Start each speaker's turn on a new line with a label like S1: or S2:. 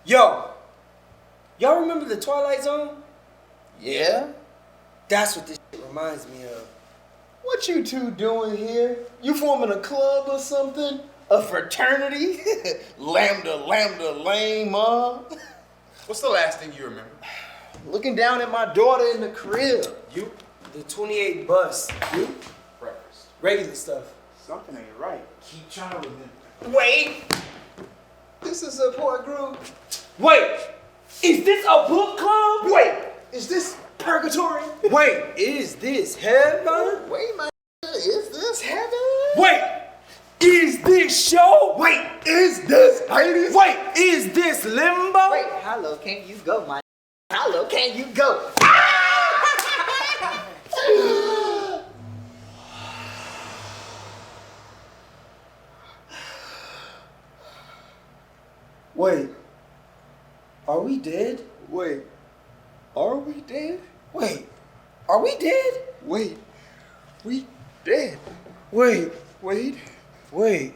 S1: Yo, y'all remember the Twilight Zone?
S2: Yeah?
S1: That's what this shit reminds me of.
S2: What you two doing here? You forming a club or something? A fraternity? Lambda, lame,
S3: What's the last thing you remember?
S2: Looking down at my daughter in the crib.
S1: You? The 28 bus. You?
S3: Breakfast.
S1: Regular stuff.
S3: Something ain't right. Keep trying to remember.
S1: Wait!
S2: This is a support group.
S1: Wait! Is this a book club?
S2: Wait, is this purgatory?
S1: Wait, is this heaven?
S2: Wait, my is this heaven?
S1: Wait! Is this show?
S2: Wait, is this Hades?
S1: Wait, is this limbo?
S4: Wait, how low can you go, my? How low can you go?
S1: Wait, are we dead?
S2: Wait, are we dead?
S1: Wait, are we dead?
S2: Wait, we dead.
S1: Wait,
S2: Wait.
S1: wait.